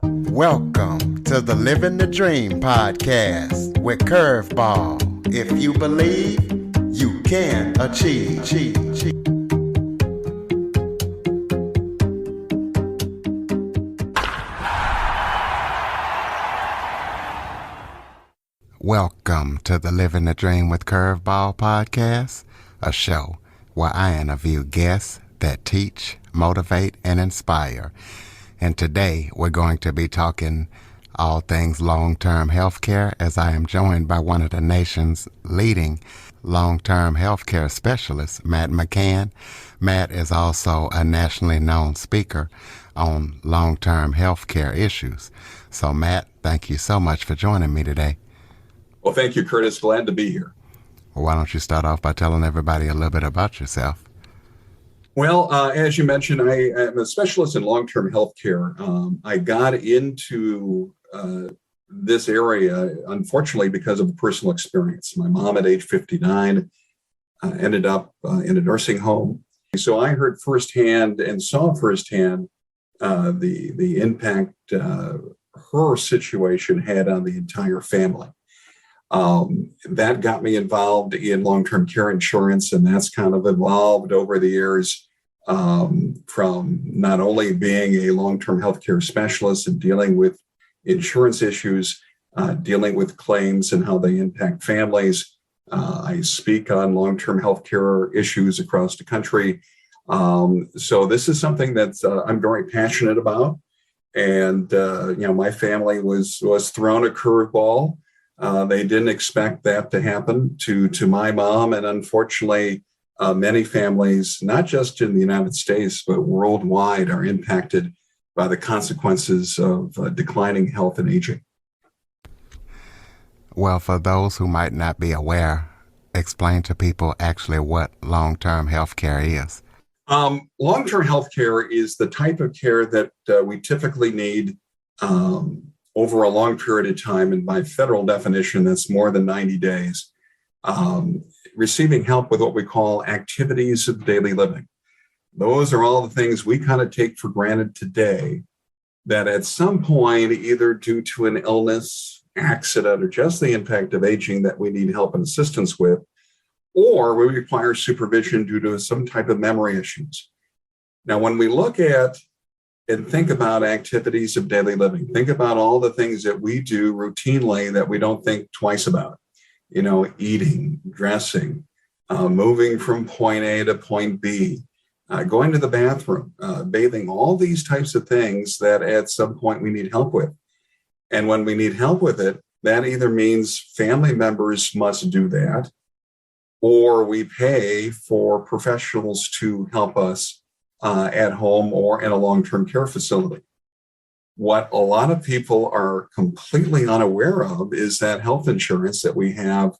Welcome to the Living the Dream podcast with Curveball. If you believe, you can achieve. Welcome to the Living the Dream with Curveball podcast, a show where I interview guests that teach, motivate, and inspire. And today we're going to be talking all things long-term healthcare, as I am joined by one of the nation's leading long-term healthcare specialists, Matt McCan. Matt is also a nationally known speaker on long-term healthcare issues. So Matt, thank you so much for joining me today. Well, thank you, Curtis. Glad to be here. Well, why don't you start off by telling everybody a little bit about yourself? Well, as you mentioned, I am a specialist in long-term health care. I got into this area, unfortunately, because of a personal experience. My mom at age 59 ended up in a nursing home. So I heard firsthand and saw firsthand the impact her situation had on the entire family. That got me involved in long-term care insurance, and that's kind of evolved over the years from not only being a long-term healthcare specialist and dealing with insurance issues, dealing with claims and how they impact families. I speak on long-term healthcare issues across the country. So this is something that I'm very passionate about. And, my family was thrown a curveball. They didn't expect that to happen to my mom. And unfortunately, many families, not just in the United States, but worldwide, are impacted by the consequences of declining health and aging. Well, for those who might not be aware, explain to people actually what long-term health care is. Long-term health care is the type of care that we typically need over a long period of time, and by federal definition, that's more than 90 days, receiving help with what we call activities of daily living. Those are all the things we kind of take for granted today that at some point, either due to an illness, accident, or just the impact of aging that we need help and assistance with, or we require supervision due to some type of memory issues. Now, when we look at and think about activities of daily living, think about all the things that we do routinely that we don't think twice about. Eating, dressing, moving from point A to point B, going to the bathroom, bathing, all these types of things that at some point we need help with. And when we need help with it, that either means family members must do that, or we pay for professionals to help us at home or in a long-term care facility. What a lot of people are completely unaware of is that health insurance that we have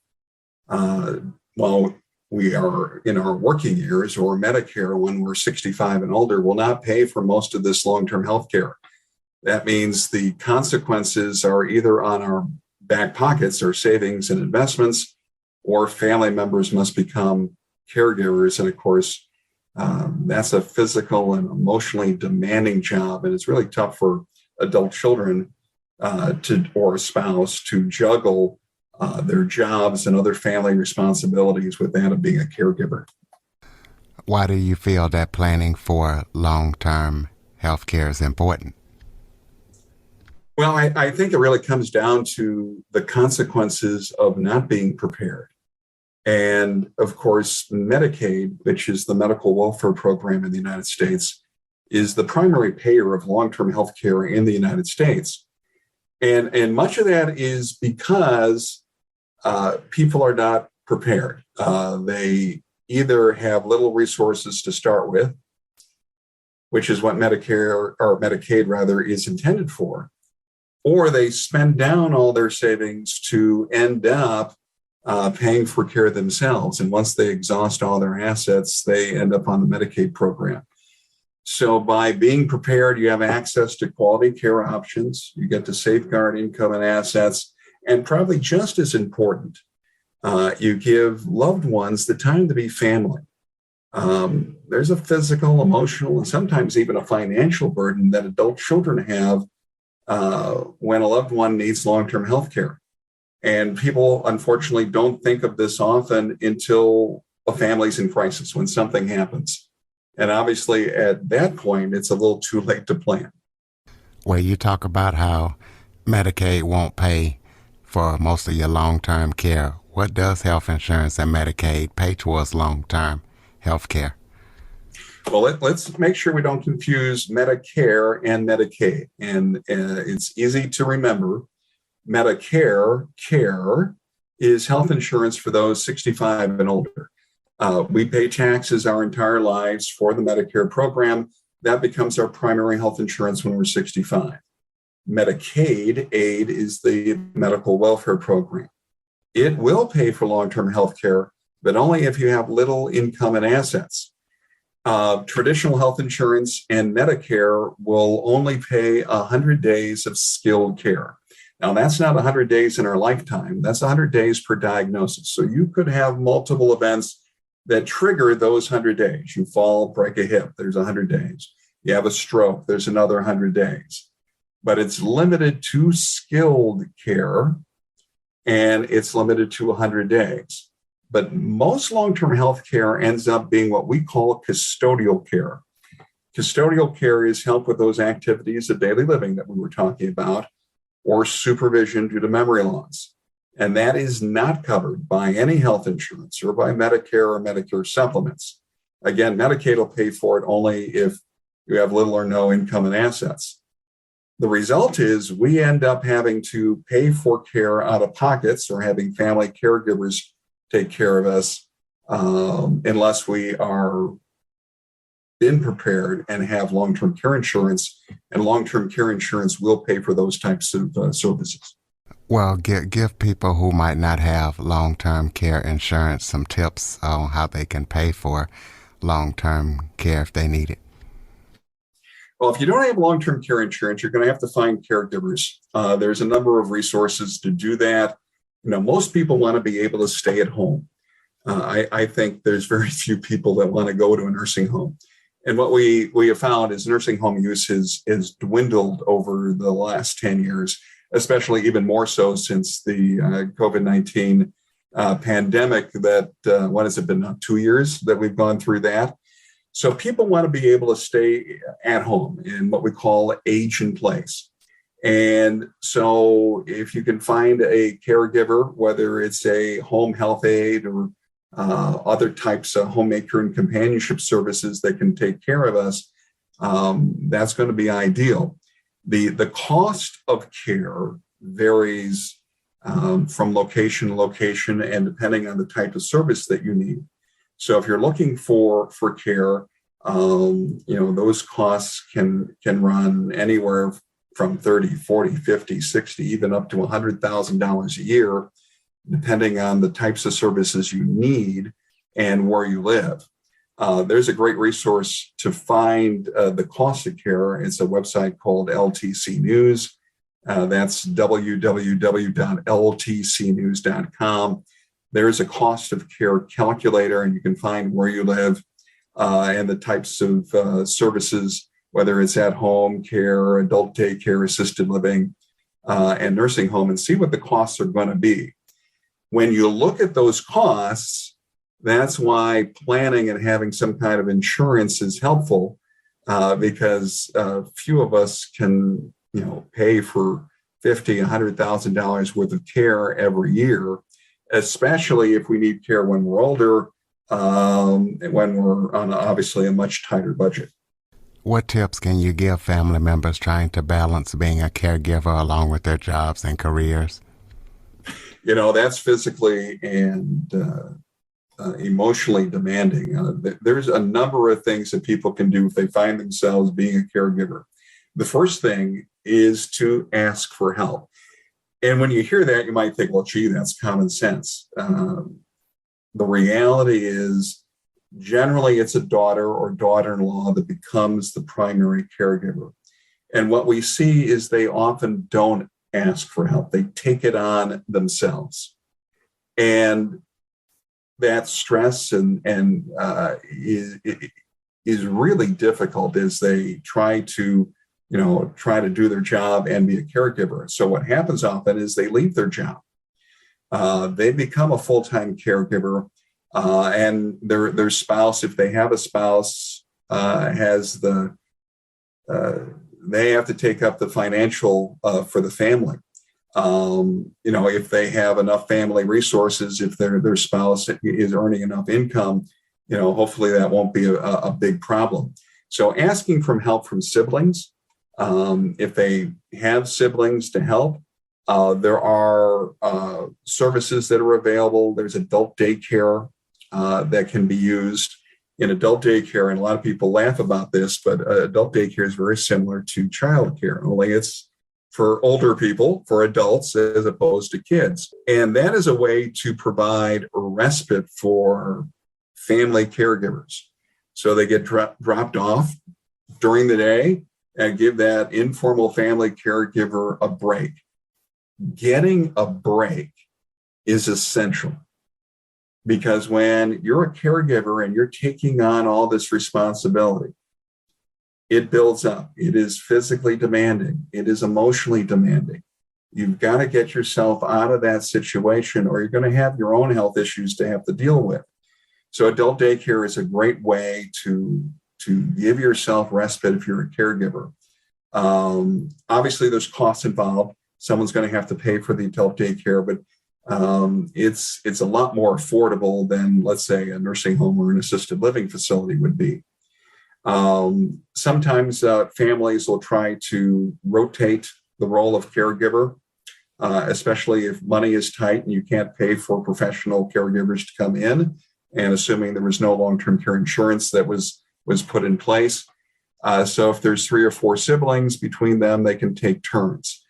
while we are in our working years, or Medicare when we're 65 and older, will not pay for most of this long-term health care. That means the consequences are either on our back pockets, our savings and investments, or family members must become caregivers. And of course, that's a physical and emotionally demanding job. And it's really tough for adult children or a spouse to juggle their jobs and other family responsibilities with that of being a caregiver. Why do you feel that planning for long-term health care is important? Well, I think it really comes down to the consequences of not being prepared. And of course, Medicaid, which is the medical welfare program in the United States, is the primary payer of long-term health care in the United States. And much of that is because people are not prepared. They either have little resources to start with, which is what Medicare or Medicaid rather is intended for, or they spend down all their savings to end up paying for care themselves. And once they exhaust all their assets, they end up on the Medicaid program. So by being prepared, you have access to quality care options. You get to safeguard income and assets. And probably just as important, you give loved ones the time to be family. There's a physical, emotional, and sometimes even a financial burden that adult children have when a loved one needs long-term health care. And people, unfortunately, don't think of this often until a family's in crisis, when something happens. And obviously, at that point, it's a little too late to plan. Where you talk about how Medicaid won't pay for most of your long-term care. What does health insurance and Medicaid pay towards long-term health care? Well, let's make sure we don't confuse Medicare and Medicaid. And it's easy to remember. Medicare care is health insurance for those 65 and older. We pay taxes our entire lives for the Medicare program. That becomes our primary health insurance when we're 65. Medicaid aid is the medical welfare program. It will pay for long-term health care, but only if you have little income and assets. Traditional health insurance and Medicare will only pay 100 days of skilled care. Now, that's not 100 days in our lifetime. That's 100 days per diagnosis. So you could have multiple events that trigger those 100 days. You fall, break a hip, there's 100 days. You have a stroke, there's another 100 days. But it's limited to skilled care, and it's limited to 100 days. But most long-term health care ends up being what we call custodial care. Custodial care is help with those activities of daily living that we were talking about, or supervision due to memory loss. And that is not covered by any health insurance or by Medicare or Medicare supplements. Again, Medicaid will pay for it only if you have little or no income and assets. The result is we end up having to pay for care out of pockets or having family caregivers take care of us unless we are been prepared and have long-term care insurance, and long-term care insurance will pay for those types of services. Well, give people who might not have long-term care insurance some tips on how they can pay for long-term care if they need it. Well, if you don't have long-term care insurance, you're going to have to find caregivers. There's a number of resources to do that. Most people want to be able to stay at home. I think there's very few people that want to go to a nursing home. And what we have found is nursing home use has dwindled over the last 10 years, especially even more so since the COVID-19 pandemic that, what has it been now, 2 years that we've gone through that. So people want to be able to stay at home in what we call age in place. And so if you can find a caregiver, whether it's a home health aide or other types of homemaker and companionship services that can take care of us, that's going to be ideal. The cost of care varies from location to location and depending on the type of service that you need. So if you're looking for care, those costs can run anywhere from $30, $40, $50, $60, even up to $100,000 a year, depending on the types of services you need and where you live. There's a great resource to find the cost of care. It's a website called LTC News. That's www.ltcnews.com. There's a cost of care calculator, and you can find where you live and the types of services, whether it's at home care, adult daycare, assisted living, and nursing home, and see what the costs are going to be. When you look at those costs, that's why planning and having some kind of insurance is helpful, because few of us can, pay for $50,000, $100,000 worth of care every year, especially if we need care when we're older, when we're on obviously a much tighter budget. What tips can you give family members trying to balance being a caregiver along with their jobs and careers? That's physically and emotionally demanding. There's a number of things that people can do if they find themselves being a caregiver. The first thing is to ask for help. And when you hear that, you might think, well, gee, that's common sense. The reality is generally it's a daughter or daughter-in-law that becomes the primary caregiver. And what we see is they often don't ask for help. They take it on themselves. And that stress is really difficult as they try to try to do their job and be a caregiver. So what happens often is they leave their job. They become a full-time caregiver, and their spouse, if they have a spouse, they have to take up the financial for the family. If they have enough family resources, if their spouse is earning enough income, hopefully that won't be a big problem. So asking for help from siblings, if they have siblings to help, there are services that are available. There's adult daycare that can be used. In adult daycare, and a lot of people laugh about this, but adult daycare is very similar to childcare, only it's for older people, for adults, as opposed to kids. And that is a way to provide a respite for family caregivers. So they get dropped off during the day and give that informal family caregiver a break. Getting a break is essential, because when you're a caregiver and you're taking on all this responsibility, it builds up. It is physically demanding. It is emotionally demanding. You've got to get yourself out of that situation, or you're going to have your own health issues to have to deal with. So adult daycare is a great way to give yourself respite if you're a caregiver. Obviously, there's costs involved. Someone's going to have to pay for the adult daycare, but it's a lot more affordable than, let's say, a nursing home or an assisted living facility would be. Sometimes families will try to rotate the role of caregiver, especially if money is tight and you can't pay for professional caregivers to come in, and assuming there was no long-term care insurance that was put in place. So if there's 3 or 4 siblings between them, they can take turns.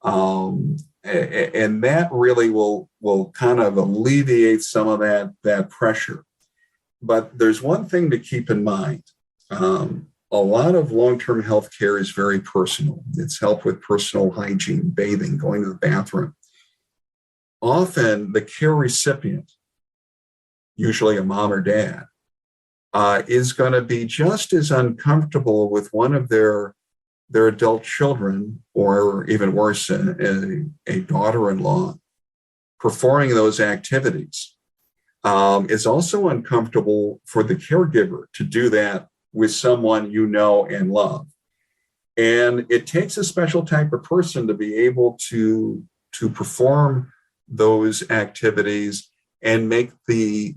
And that really will kind of alleviate some of that pressure. But there's one thing to keep in mind. A lot of long-term health care is very personal. It's help with personal hygiene, bathing, going to the bathroom. Often the care recipient, usually a mom or dad, is going to be just as uncomfortable with one of their adult children, or even worse, a daughter-in-law, performing those activities. It's also uncomfortable for the caregiver to do that with someone you know and love. And it takes a special type of person to be able to perform those activities and make the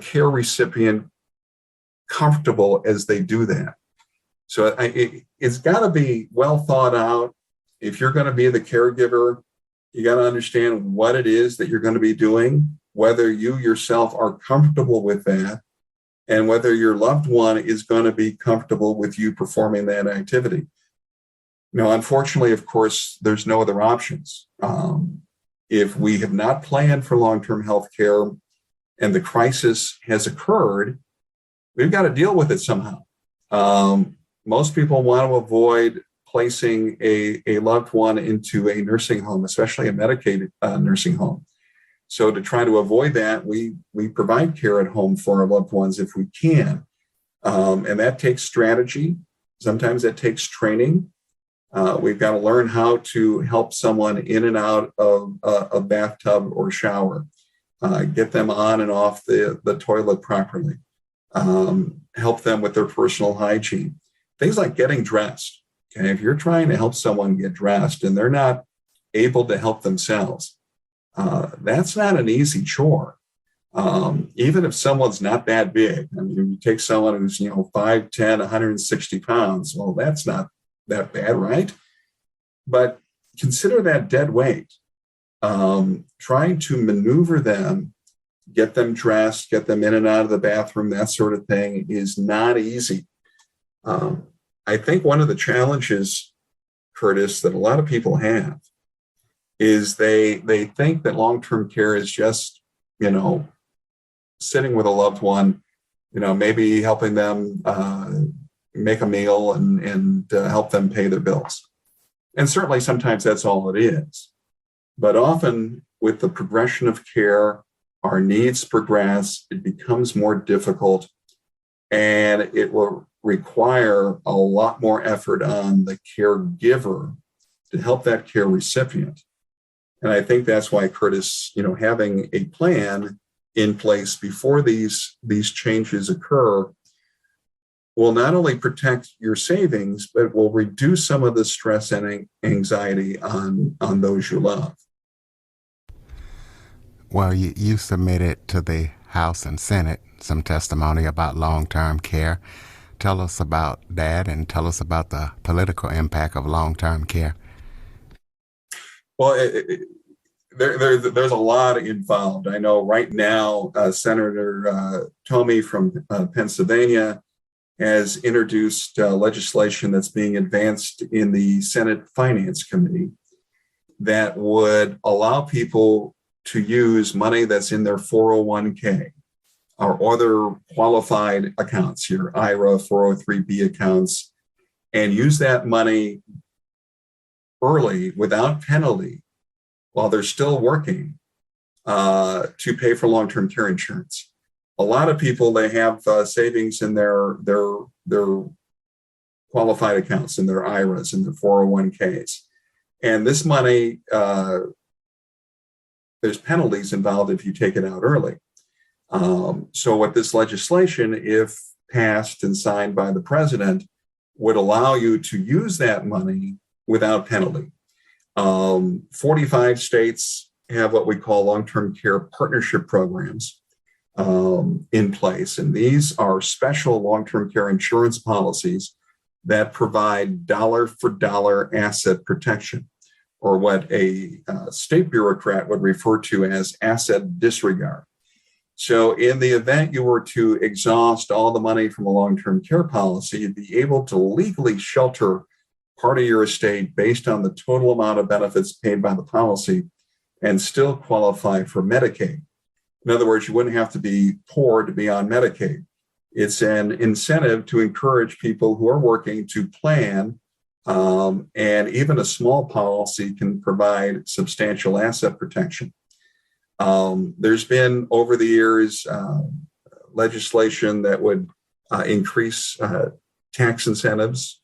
care recipient comfortable as they do that. So it's got to be well thought out. If you're going to be the caregiver, you got to understand what it is that you're going to be doing, whether you yourself are comfortable with that, and whether your loved one is going to be comfortable with you performing that activity. Now, unfortunately, of course, there's no other options. If we have not planned for long-term health care and the crisis has occurred, we've got to deal with it somehow. Most people want to avoid placing a loved one into a nursing home, especially a medicated nursing home. So to try to avoid that, we provide care at home for our loved ones if we can. And that takes strategy. Sometimes that takes training. We've got to learn how to help someone in and out of a bathtub or shower, get them on and off the toilet properly, help them with their personal hygiene. Things like getting dressed. Okay? If you're trying to help someone get dressed and they're not able to help themselves, that's not an easy chore. Even if someone's not that big. I mean, you take someone who's 5'10", 160 pounds, well, that's not that bad, right? But consider that dead weight. Trying to maneuver them, get them dressed, get them in and out of the bathroom, that sort of thing is not easy. I think one of the challenges, Curtis, that a lot of people have is they think that long-term care is just, sitting with a loved one, maybe helping them make a meal and help them pay their bills. And certainly sometimes that's all it is. But often with the progression of care, our needs progress, it becomes more difficult, and it will require a lot more effort on the caregiver to help that care recipient. And I think that's why, Curtis, having a plan in place before these changes occur will not only protect your savings, but will reduce some of the stress and anxiety on those you love. Well, you submitted to the House and Senate some testimony about long-term care. Tell us about that and tell us about the political impact of long-term care. Well, there's a lot involved. I know right now, Senator Tomey from Pennsylvania has introduced legislation that's being advanced in the Senate Finance Committee that would allow people to use money that's in their 401k or other qualified accounts, your IRA, 403b accounts, and use that money early without penalty while they're still working to pay for long-term care insurance. A lot of people, they have savings in their qualified accounts, in their IRAs, in their 401ks. And this money, there's penalties involved if you take it out early. So what this legislation, if passed and signed by the president, would allow you to use that money without penalty. 45 states have what we call long-term care partnership programs in place. And these are special long-term care insurance policies that provide dollar-for-dollar asset protection, or what a state bureaucrat would refer to as asset disregard. So in the event you were to exhaust all the money from a long-term care policy, you'd be able to legally shelter part of your estate based on the total amount of benefits paid by the policy and still qualify for Medicaid. In other words, you wouldn't have to be poor to be on Medicaid. It's an incentive to encourage people who are working to plan, and even a small policy can provide substantial asset protection. There's been, over the years, legislation that would increase tax incentives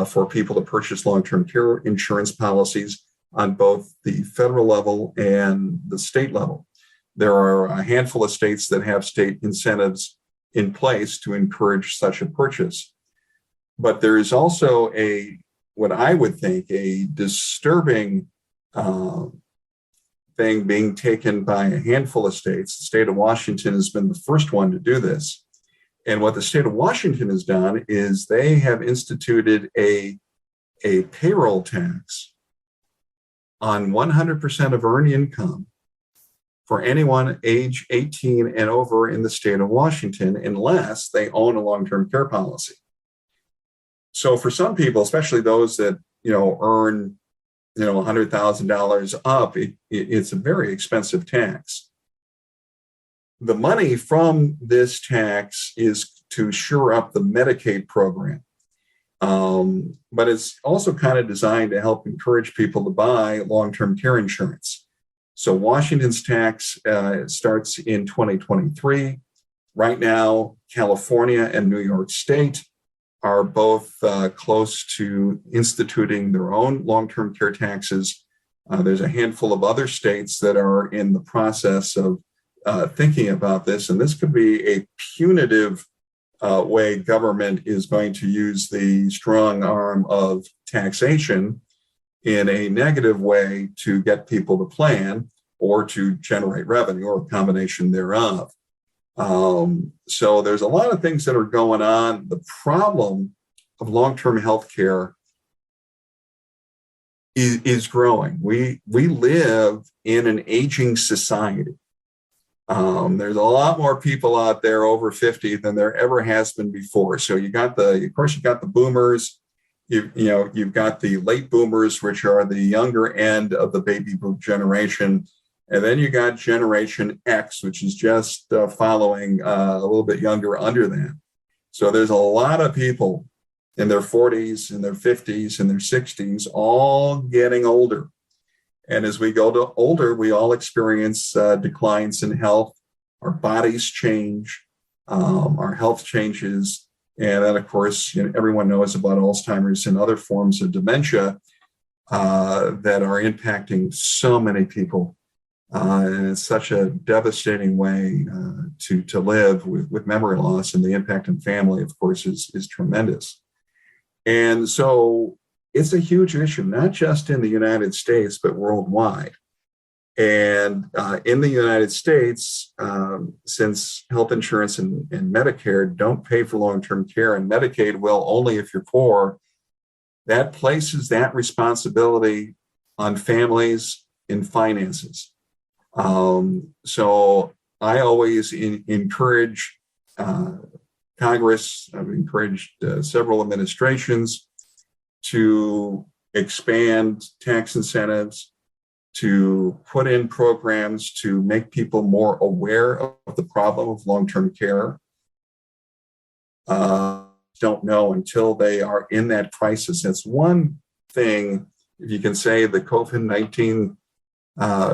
for people to purchase long-term care insurance policies on both the federal level and the state level. There are a handful of states that have state incentives in place to encourage such a purchase. But there is also what I would think, a disturbing thing being taken by a handful of states. The state of Washington has been the first one to do this. And what the state of Washington has done is they have instituted a payroll tax on 100% of earned income for anyone age 18 and over in the state of Washington, unless they own a long-term care policy. So for some people, especially those that earn $100,000 up, it's a very expensive tax. The money from this tax is to shore up the Medicaid program. But it's also kind of designed to help encourage people to buy long-term care insurance. So Washington's tax starts in 2023. Right now, California and New York State are both close to instituting their own long-term care taxes. There's a handful of other states that are in the process of thinking about this, and this could be a punitive way government is going to use the strong arm of taxation in a negative way to get people to plan or to generate revenue, or a combination thereof. So there's a lot of things that are going on. The problem of long-term health care is growing. We live in an aging society. There's a lot more people out there over 50 than there ever has been before. So you got the boomers, you've got the late boomers, which are the younger end of the baby boom generation. And then you got Generation X, which is just following a little bit younger under that. So there's a lot of people in their 40s, in their 50s, in their 60s, all getting older. And as we go to older, we all experience declines in health. Our bodies change, our health changes. And then, of course, everyone knows about Alzheimer's and other forms of dementia that are impacting so many people. And it's such a devastating way to live with memory loss, and the impact on family, of course, is tremendous. And so it's a huge issue, not just in the United States, but worldwide. And in the United States, since health insurance and Medicare don't pay for long-term care, and Medicaid will only if you're poor, that places that responsibility on families in finances. So I always encourage Congress, I've encouraged several administrations to expand tax incentives, to put in programs to make people more aware of the problem of long-term care. Don't know until they are in that crisis. That's one thing, if you can say the COVID-19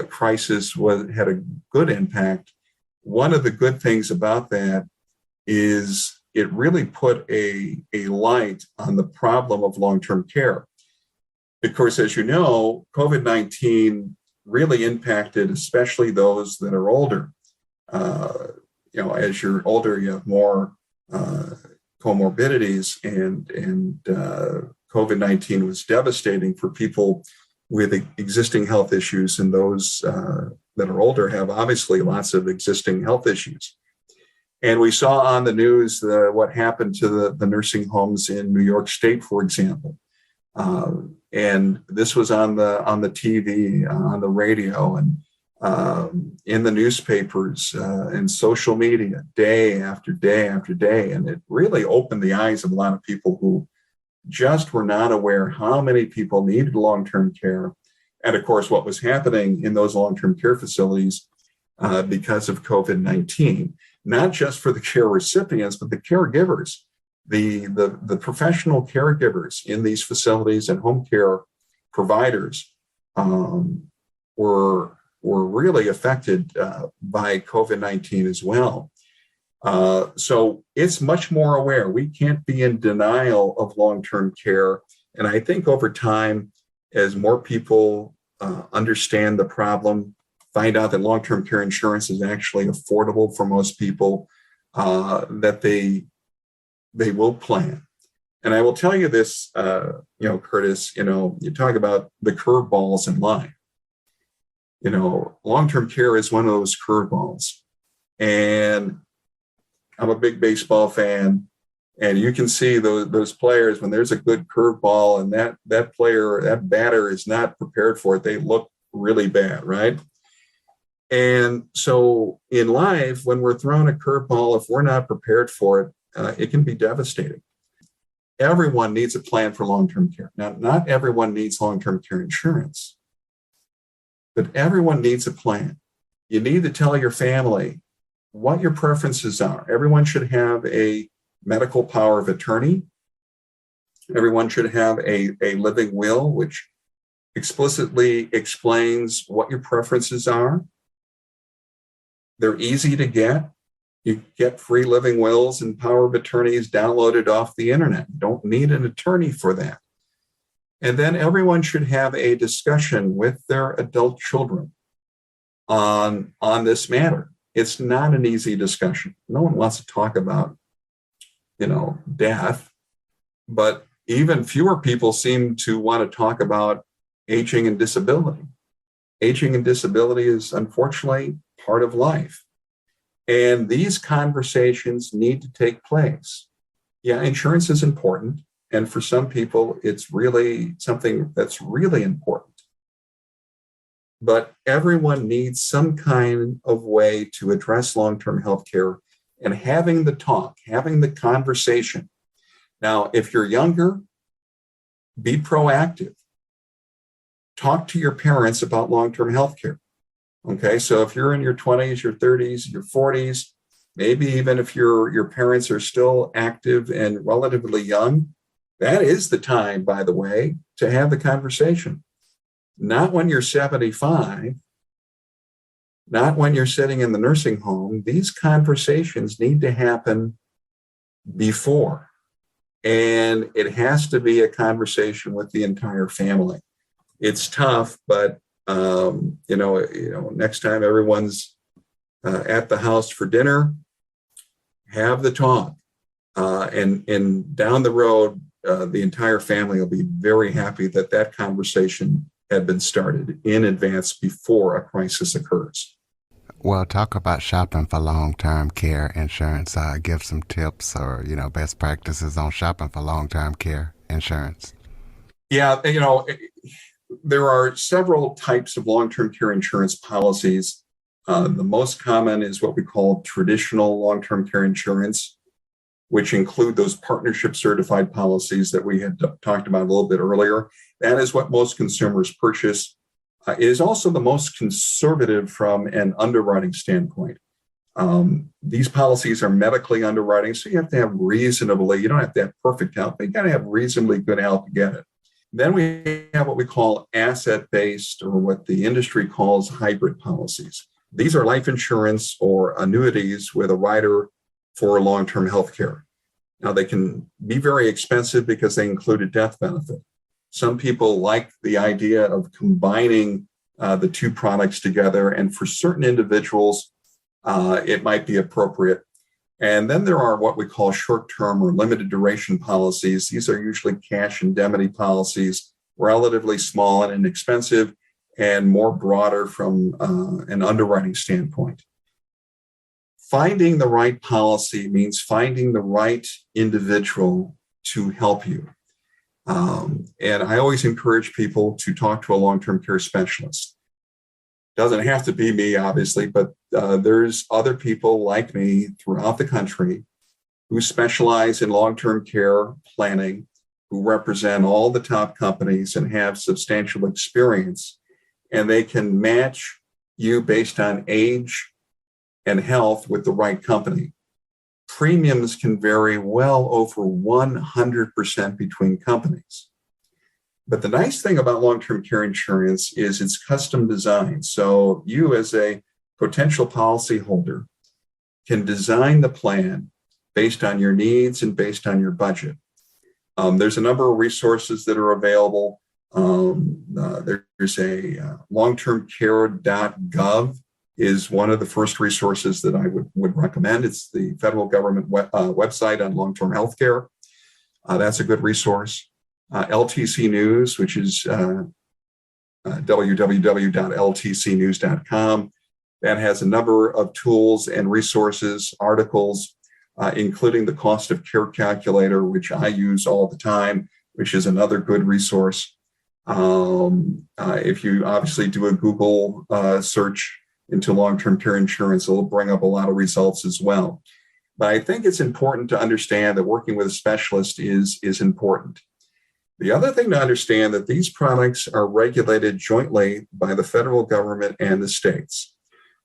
crisis had a good impact. One of the good things about that is it really put a light on the problem of long-term care. Of course, as you know, COVID-19 really impacted especially those that are older. As you're older, you have more comorbidities, and COVID-19 was devastating for people with existing health issues, and those that are older have obviously lots of existing health issues. And we saw on the news what happened to the nursing homes in New York State, for example. And this was on the TV, on the radio, and in the newspapers and social media, day after day after day. And it really opened the eyes of a lot of people who just were not aware how many people needed long-term care. And of course, what was happening in those long-term care facilities because of COVID-19, not just for the care recipients, but the caregivers. The professional caregivers in these facilities and home care providers were really affected by COVID-19 as well. So it's much more aware. We can't be in denial of long-term care. And I think over time, as more people understand the problem, find out that long-term care insurance is actually affordable for most people, that they will plan. And I will tell you this, Curtis, you talk about the curveballs in life. Long-term care is one of those curveballs. And I'm a big baseball fan, and you can see those players, when there's a good curveball and that player, that batter is not prepared for it, they look really bad, right? And so in life, when we're thrown a curveball, if we're not prepared for it, it can be devastating. Everyone needs a plan for long-term care. Now, not everyone needs long-term care insurance, but everyone needs a plan. You need to tell your family what your preferences are. Everyone should have a medical power of attorney. Everyone should have a living will, which explicitly explains what your preferences are. They're easy to get. You get free living wills and power of attorneys downloaded off the internet. You don't need an attorney for that. And then everyone should have a discussion with their adult children on this matter. It's not an easy discussion. No one wants to talk about, death, but even fewer people seem to want to talk about aging and disability. Aging and disability is unfortunately part of life. And these conversations need to take place. Yeah, insurance is important. And for some people, it's really something that's really important. But everyone needs some kind of way to address long-term health care, and having the talk, having the conversation. Now, if you're younger, be proactive. Talk to your parents about long-term health care. Okay, so if you're in your 20s, your 30s, your 40s, maybe even if your parents are still active and relatively young, that is the time, by the way, to have the conversation. Not when you're 75, not when you're sitting in the nursing home. These conversations need to happen before. and it has to be a conversation with the entire family. It's tough, but next time everyone's at the house for dinner, have the talk, and down the road, the entire family will be very happy that that conversation had been started in advance before a crisis occurs. Well, talk about shopping for long-term care insurance. Give some tips or, best practices on shopping for long-term care insurance. Yeah, there are several types of long-term care insurance policies. The most common is what we call traditional long-term care insurance, which include those partnership certified policies that we had talked about a little bit earlier. That is what most consumers purchase. It is also the most conservative from an underwriting standpoint. These policies are medically underwriting, so you have to have you don't have to have perfect health, but you got to have reasonably good health to get it. Then we have what we call asset-based, or what the industry calls hybrid policies. These are life insurance or annuities with a rider for long-term health care. Now, they can be very expensive because they include a death benefit. Some people like the idea of combining the two products together, and for certain individuals, it might be appropriate. And then there are what we call short-term or limited duration policies. These are usually cash indemnity policies, relatively small and inexpensive, and more broader from an underwriting standpoint. Finding the right policy means finding the right individual to help you. And I always encourage people to talk to a long-term care specialist. Doesn't have to be me, obviously, but there's other people like me throughout the country who specialize in long-term care planning, who represent all the top companies and have substantial experience, and they can match you based on age and health with the right company. Premiums can vary well over 100% between companies. But the nice thing about long-term care insurance is it's custom designed. So you, as a potential policyholder, can design the plan based on your needs and based on your budget. There's a number of resources that are available. There's a longtermcare.gov is one of the first resources that I would recommend. It's the federal government website on long-term health care. That's a good resource. LTC News, which is www.ltcnews.com. That has a number of tools and resources, articles, including the cost of care calculator, which I use all the time, which is another good resource. If you obviously do a Google search into long-term care insurance, it'll bring up a lot of results as well. But I think it's important to understand that working with a specialist is important. The other thing to understand that these products are regulated jointly by the federal government and the states.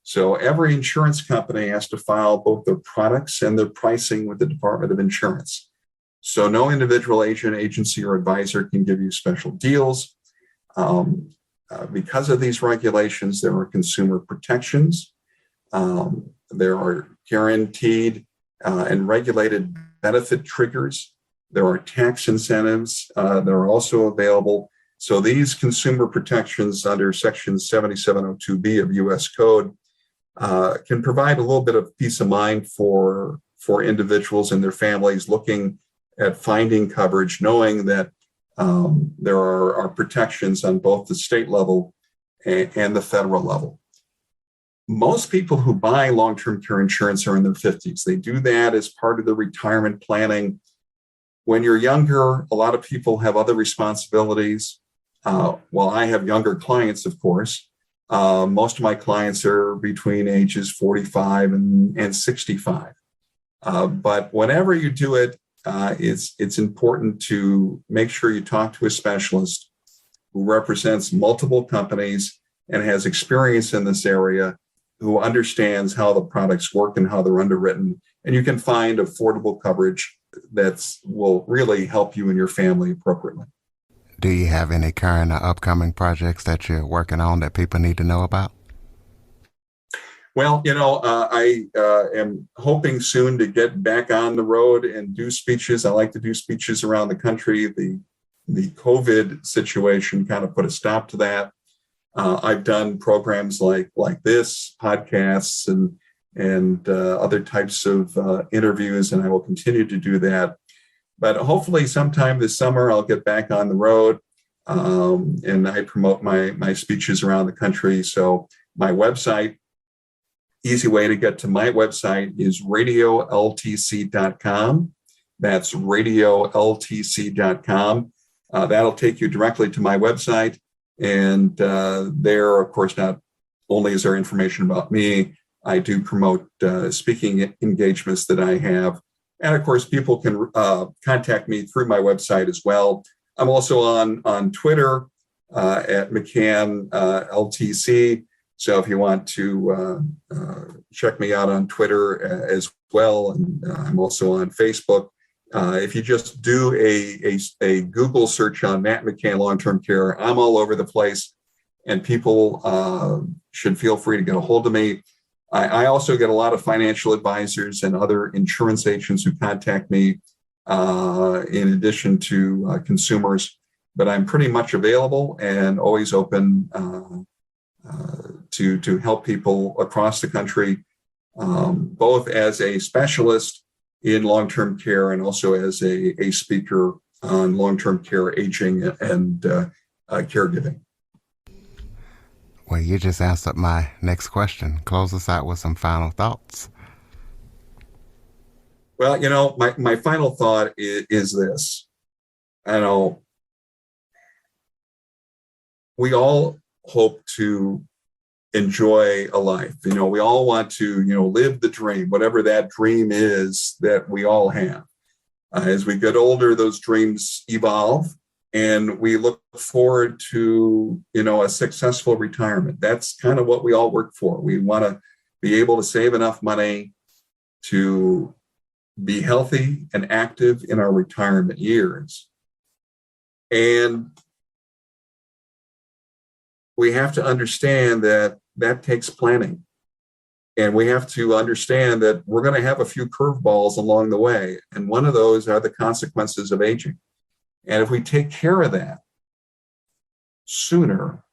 So every insurance company has to file both their products and their pricing with the Department of Insurance. So no individual agent, agency, or advisor can give you special deals. Because of these regulations, there are consumer protections. There are guaranteed and regulated benefit triggers. There are tax incentives that are also available. So these consumer protections under Section 7702B of U.S. Code can provide a little bit of peace of mind for individuals and their families looking at finding coverage, knowing that there are protections on both the state level and the federal level. Most people who buy long-term care insurance are in their 50s. They do that as part of their retirement planning. When you're younger, a lot of people have other responsibilities. Well, I have younger clients, of course. Most of my clients are between ages 45 and 65. But whenever you do it, it's important to make sure you talk to a specialist who represents multiple companies and has experience in this area, who understands how the products work and how they're underwritten. And you can find affordable coverage that will really help you and your family appropriately. Do you have any current or upcoming projects that you're working on that people need to know about? Well, I am hoping soon to get back on the road and do speeches. I like to do speeches around the country. The COVID situation kind of put a stop to that. I've done programs like this, podcasts, and other types of interviews, and I will continue to do that. But hopefully sometime this summer, I'll get back on the road, and I promote my speeches around the country. So my website, easy way to get to my website is radioltc.com. That's radioltc.com. That'll take you directly to my website. And there, of course, not only is there information about me, I do promote speaking engagements that I have. And of course, people can contact me through my website as well. I'm also on Twitter at McCan LTC. So if you want to check me out on Twitter as well, and I'm also on Facebook. If you just do a Google search on Matt McCan long-term care, I'm all over the place, and people should feel free to get a hold of me. I also get a lot of financial advisors and other insurance agents who contact me in addition to consumers, but I'm pretty much available and always open to help people across the country, both as a specialist in long-term care and also as a speaker on long-term care, aging, and caregiving. Well, you just answered my next question. Close us out with some final thoughts. Well, my final thought is this. We all hope to enjoy a life. We all want to, live the dream, whatever that dream is that we all have. As we get older, those dreams evolve, and we look forward to, a successful retirement. That's kind of what we all work for. We want to be able to save enough money to be healthy and active in our retirement years. And we have to understand that takes planning. And we have to understand that we're going to have a few curveballs along the way. And one of those are the consequences of aging. And if we take care of that sooner,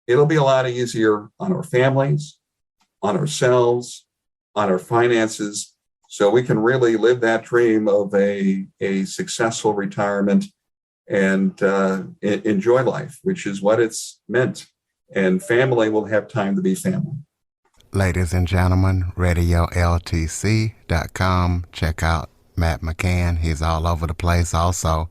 it'll be a lot easier on our families, on ourselves, on our finances, so we can really live that dream of a successful retirement and enjoy life, which is what it's meant. And family will have time to be family. Ladies and gentlemen, radioltc.com. Check out Matt McCan. He's all over the place. Also,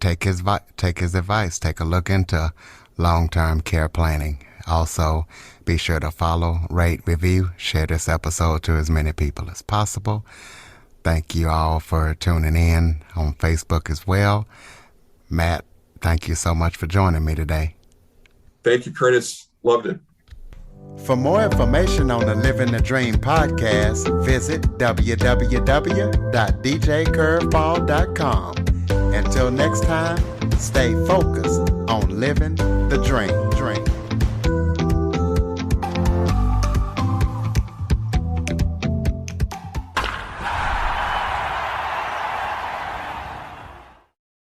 take his advice. Take a look into long-term care planning. Also, be sure to follow, rate, review, share this episode to as many people as possible. Thank you all for tuning in on Facebook as well. Matt, thank you so much for joining me today. Thank you, Curtis. Loved it. For more information on the Living the Dream podcast, visit www.djcurveball.com. Until next time, stay focused on living the dream.